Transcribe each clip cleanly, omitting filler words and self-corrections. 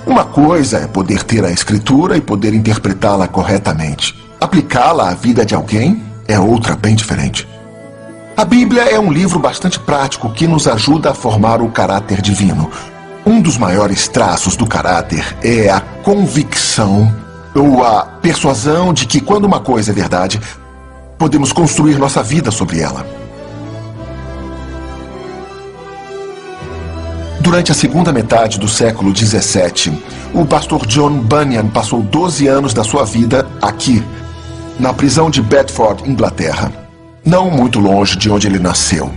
Uma coisa é poder ter a escritura e poder interpretá-la corretamente. Aplicá-la à vida de alguém é outra bem diferente. A Bíblia é um livro bastante prático que nos ajuda a formar o caráter divino. Um dos maiores traços do caráter é a convicção ou a persuasão de que, quando uma coisa é verdade, podemos construir nossa vida sobre ela. Durante a segunda metade do século XVII, o pastor John Bunyan passou 12 anos da sua vida aqui, na prisão de Bedford, Inglaterra, não muito longe de onde ele nasceu.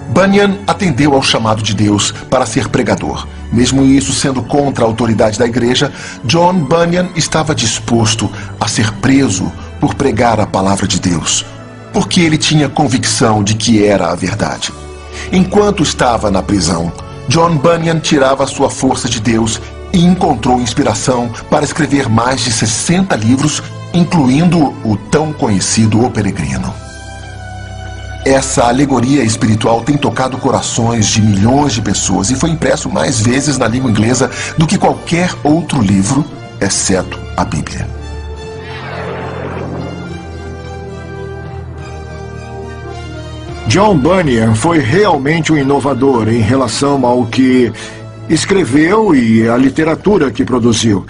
Bunyan atendeu ao chamado de Deus para ser pregador. Mesmo isso sendo contra a autoridade da igreja, John Bunyan estava disposto a ser preso por pregar a palavra de Deus, porque ele tinha convicção de que era a verdade. Enquanto estava na prisão, John Bunyan tirava sua força de Deus e encontrou inspiração para escrever mais de 60 livros, incluindo o tão conhecido O Peregrino. Essa alegoria espiritual tem tocado corações de milhões de pessoas e foi impresso mais vezes na língua inglesa do que qualquer outro livro, exceto a Bíblia. John Bunyan foi realmente um inovador em relação ao que escreveu e a literatura que produziu.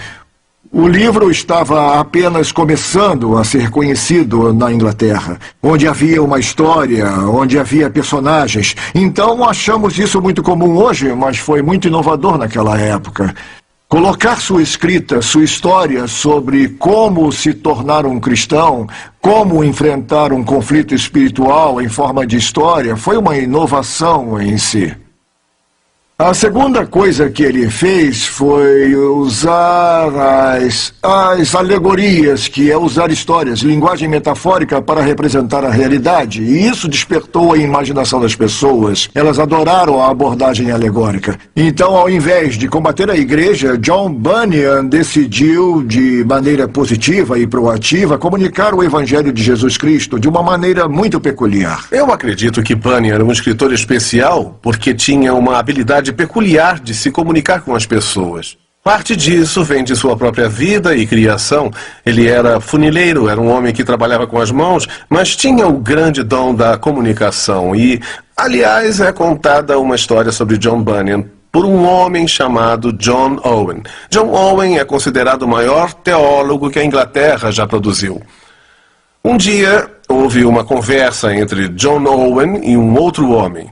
O livro estava apenas começando a ser conhecido na Inglaterra, onde havia uma história, onde havia personagens. Então achamos isso muito comum hoje, mas foi muito inovador naquela época. Colocar sua escrita, sua história sobre como se tornar um cristão, como enfrentar um conflito espiritual em forma de história, foi uma inovação em si. A segunda coisa que ele fez foi usar as alegorias, que é usar histórias, linguagem metafórica para representar a realidade. E isso despertou a imaginação das pessoas. Elas adoraram a abordagem alegórica. Então, ao invés de combater a igreja, John Bunyan decidiu, de maneira positiva e proativa, comunicar o Evangelho de Jesus Cristo de uma maneira muito peculiar. Eu acredito que Bunyan era um escritor especial porque tinha uma habilidade peculiar de se comunicar com as pessoas. Parte disso vem de sua própria vida e criação. Ele era funileiro, era um homem que trabalhava com as mãos, mas tinha o grande dom da comunicação. E, aliás, é contada uma história sobre John Bunyan por um homem chamado John Owen. John Owen é considerado o maior teólogo que a Inglaterra já produziu. Um dia, houve uma conversa entre John Owen e um outro homem.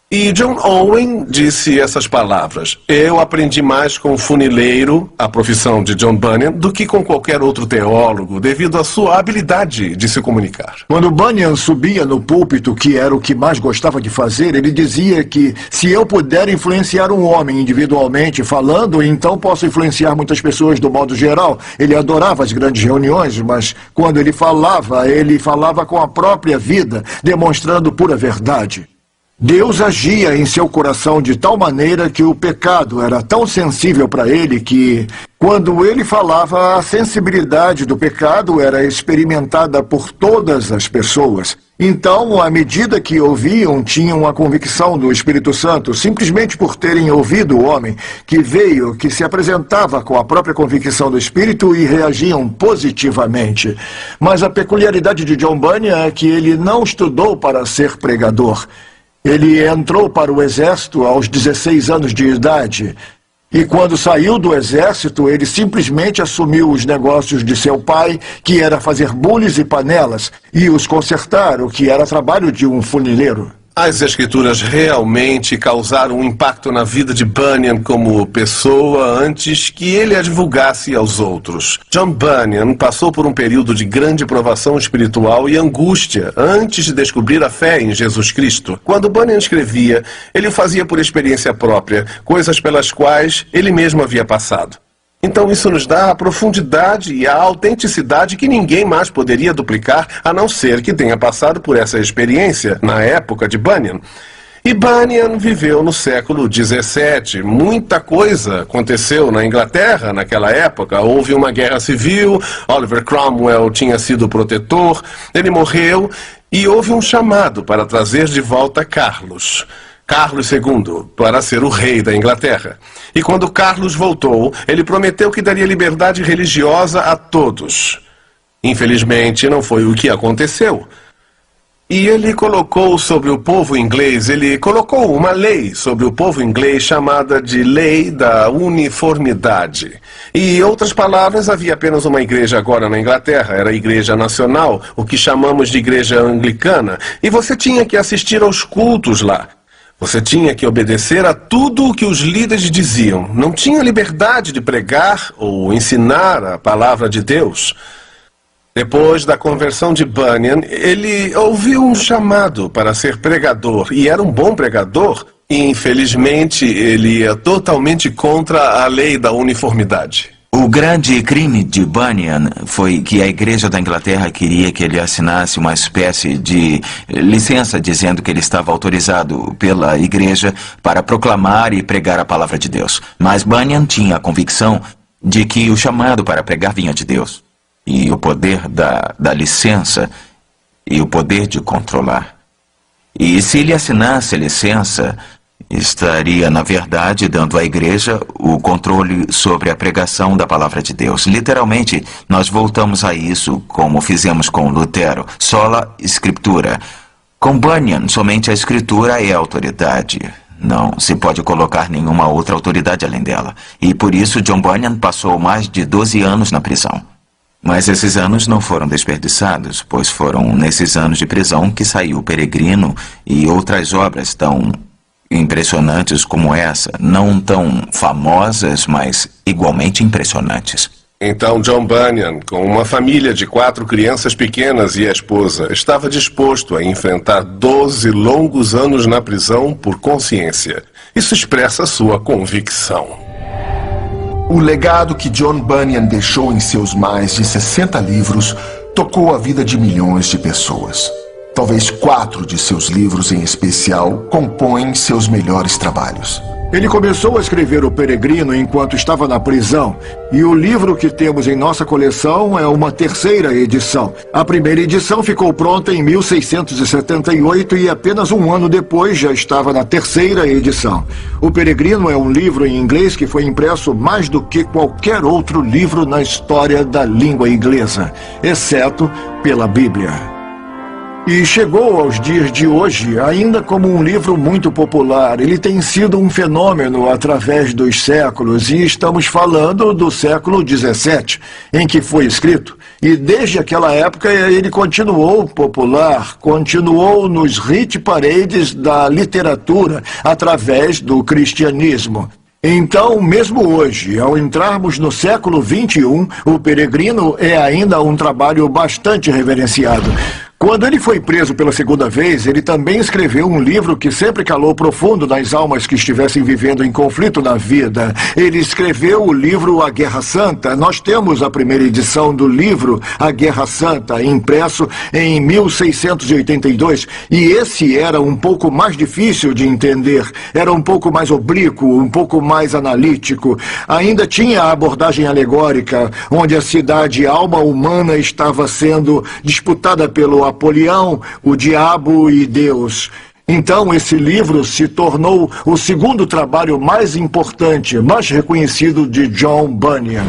E John Owen disse essas palavras: eu aprendi mais com o funileiro, a profissão de John Bunyan, do que com qualquer outro teólogo, devido à sua habilidade de se comunicar. Quando Bunyan subia no púlpito, que era o que mais gostava de fazer, ele dizia que se eu puder influenciar um homem individualmente falando, então posso influenciar muitas pessoas do modo geral. Ele adorava as grandes reuniões, mas quando ele falava com a própria vida, demonstrando pura verdade. Deus agia em seu coração de tal maneira que o pecado era tão sensível para ele que, quando ele falava, a sensibilidade do pecado era experimentada por todas as pessoas. Então, à medida que ouviam, tinham a convicção do Espírito Santo, simplesmente por terem ouvido o homem que veio, que se apresentava com a própria convicção do Espírito e reagiam positivamente. Mas a peculiaridade de John Bunyan é que ele não estudou para ser pregador. Ele entrou para o exército aos 16 anos de idade. E quando saiu do exército, ele simplesmente assumiu os negócios de seu pai, que era fazer bules e panelas, e os consertar, o que era trabalho de um funileiro. As escrituras realmente causaram um impacto na vida de Bunyan como pessoa antes que ele a divulgasse aos outros. John Bunyan passou por um período de grande provação espiritual e angústia antes de descobrir a fé em Jesus Cristo. Quando Bunyan escrevia, ele o fazia por experiência própria, coisas pelas quais ele mesmo havia passado. Então isso nos dá a profundidade e a autenticidade que ninguém mais poderia duplicar, a não ser que tenha passado por essa experiência na época de Bunyan. E Bunyan viveu no século XVII. Muita coisa aconteceu na Inglaterra naquela época. Houve uma guerra civil, Oliver Cromwell tinha sido protetor, ele morreu e houve um chamado para trazer de volta Carlos. Carlos II, para ser o rei da Inglaterra. E quando Carlos voltou, ele prometeu que daria liberdade religiosa a todos. Infelizmente, não foi o que aconteceu. E ele colocou sobre o povo inglês, ele colocou uma lei sobre o povo inglês chamada de Lei da Uniformidade. E, em outras palavras, havia apenas uma igreja agora na Inglaterra, era a Igreja Nacional, o que chamamos de Igreja Anglicana, e você tinha que assistir aos cultos lá. Você tinha que obedecer a tudo o que os líderes diziam. Não tinha liberdade de pregar ou ensinar a palavra de Deus. Depois da conversão de Bunyan, ele ouviu um chamado para ser pregador, e era um bom pregador, e infelizmente ele ia totalmente contra a lei da uniformidade. O grande crime de Bunyan foi que a Igreja da Inglaterra queria que ele assinasse uma espécie de licença dizendo que ele estava autorizado pela Igreja para proclamar e pregar a palavra de Deus. Mas Bunyan tinha a convicção de que o chamado para pregar vinha de Deus. E o poder da licença e o poder de controlar. E se ele assinasse a licença, estaria, na verdade, dando à igreja o controle sobre a pregação da palavra de Deus. Literalmente, nós voltamos a isso como fizemos com Lutero. Sola Escritura. Com Bunyan, somente a Escritura é a autoridade. Não se pode colocar nenhuma outra autoridade além dela. E por isso, John Bunyan passou mais de 12 anos na prisão. Mas esses anos não foram desperdiçados, pois foram nesses anos de prisão que saiu O Peregrino e outras obras tão impressionantes como essa, não tão famosas, mas igualmente impressionantes. Então John Bunyan, com uma família de 4 crianças pequenas e a esposa, estava disposto a enfrentar 12 longos anos na prisão por consciência. Isso expressa sua convicção. O legado que John Bunyan deixou em seus mais de 60 livros tocou a vida de milhões de pessoas. Talvez 4 de seus livros em especial compõem seus melhores trabalhos. Ele começou a escrever O Peregrino enquanto estava na prisão, e o livro que temos em nossa coleção é uma 3ª edição. A primeira edição ficou pronta em 1678 e apenas um ano depois já estava na 3ª edição. O Peregrino é um livro em inglês que foi impresso mais do que qualquer outro livro na história da língua inglesa, exceto pela Bíblia. E chegou aos dias de hoje ainda como um livro muito popular. Ele tem sido um fenômeno através dos séculos, e estamos falando do século XVII, em que foi escrito. E desde aquela época ele continuou popular, continuou nos hit parades da literatura através do cristianismo. Então, mesmo hoje, ao entrarmos no século XXI, O Peregrino é ainda um trabalho bastante reverenciado. Quando ele foi preso pela segunda vez, ele também escreveu um livro que sempre calou profundo nas almas que estivessem vivendo em conflito na vida. Ele escreveu o livro A Guerra Santa. Nós temos a primeira edição do livro A Guerra Santa, impresso em 1682. E esse era um pouco mais difícil de entender. Era um pouco mais oblíquo, um pouco mais analítico. Ainda tinha a abordagem alegórica, onde a cidade e a alma humana estava sendo disputada pelo Apolião, o diabo e Deus. Então esse livro se tornou o segundo trabalho mais importante, mais reconhecido de John Bunyan.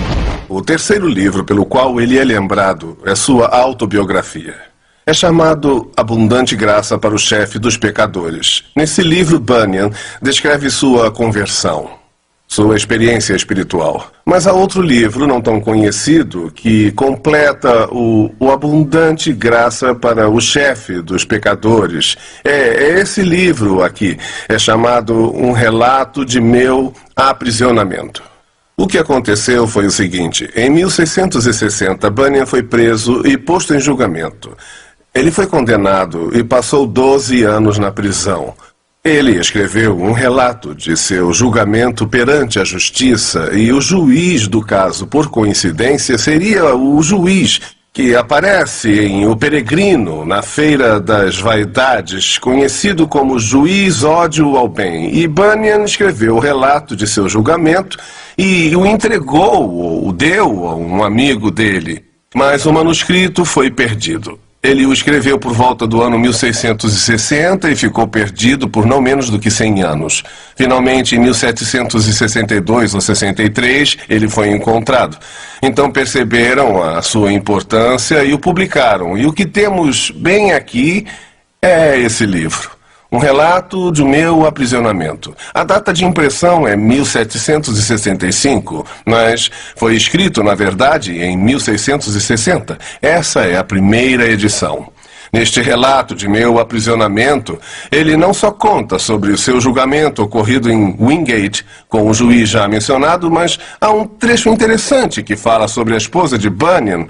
O terceiro livro pelo qual ele é lembrado é sua autobiografia. É chamado Abundante Graça para o Chefe dos Pecadores. Nesse livro, Bunyan descreve sua conversão, sua experiência espiritual. Mas há outro livro, não tão conhecido, que completa o Abundante Graça para o Chefe dos Pecadores. É esse livro aqui. É chamado Um Relato de Meu Aprisionamento. O que aconteceu foi o seguinte. Em 1660, Bunyan foi preso e posto em julgamento. Ele foi condenado e passou 12 anos na prisão. Ele escreveu um relato de seu julgamento perante a justiça, e o juiz do caso, por coincidência, seria o juiz que aparece em O Peregrino, na Feira das Vaidades, conhecido como Juiz Ódio ao Bem. E Bunyan escreveu o relato de seu julgamento e o entregou, ou o deu a um amigo dele. Mas o manuscrito foi perdido. Ele o escreveu por volta do ano 1660 e ficou perdido por não menos do que 100 anos. Finalmente, em 1762 ou 63, ele foi encontrado. Então perceberam a sua importância e o publicaram. E o que temos bem aqui é esse livro. Um relato de meu aprisionamento. A data de impressão é 1765, mas foi escrito, na verdade, em 1660. Essa é a primeira edição. Neste relato de meu aprisionamento, ele não só conta sobre o seu julgamento ocorrido em Wingate, com o juiz já mencionado, mas há um trecho interessante que fala sobre a esposa de Bunyan,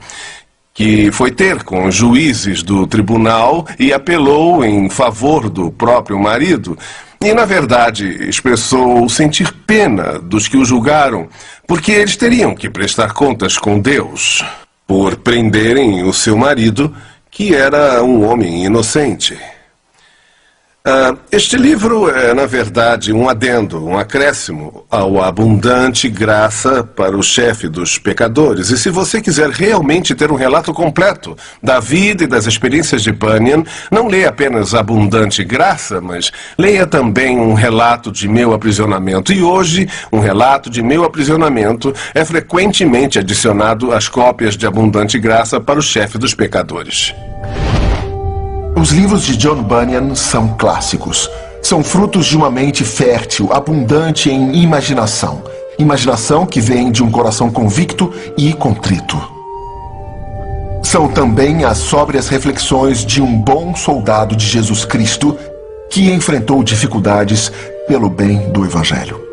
que foi ter com os juízes do tribunal e apelou em favor do próprio marido. E, na verdade, expressou sentir pena dos que o julgaram, porque eles teriam que prestar contas com Deus por prenderem o seu marido, que era um homem inocente. Este livro é, na verdade, um adendo, um acréscimo ao abundante graça para o chefe dos pecadores. E se você quiser realmente ter um relato completo da vida e das experiências de Bunyan, não leia apenas abundante graça, mas leia também um relato de meu aprisionamento. E hoje, um relato de meu aprisionamento é frequentemente adicionado às cópias de abundante graça para o chefe dos pecadores. Os livros de John Bunyan são clássicos. São frutos de uma mente fértil, abundante em imaginação. Imaginação que vem de um coração convicto e contrito. São também as sóbrias reflexões de um bom soldado de Jesus Cristo que enfrentou dificuldades pelo bem do Evangelho.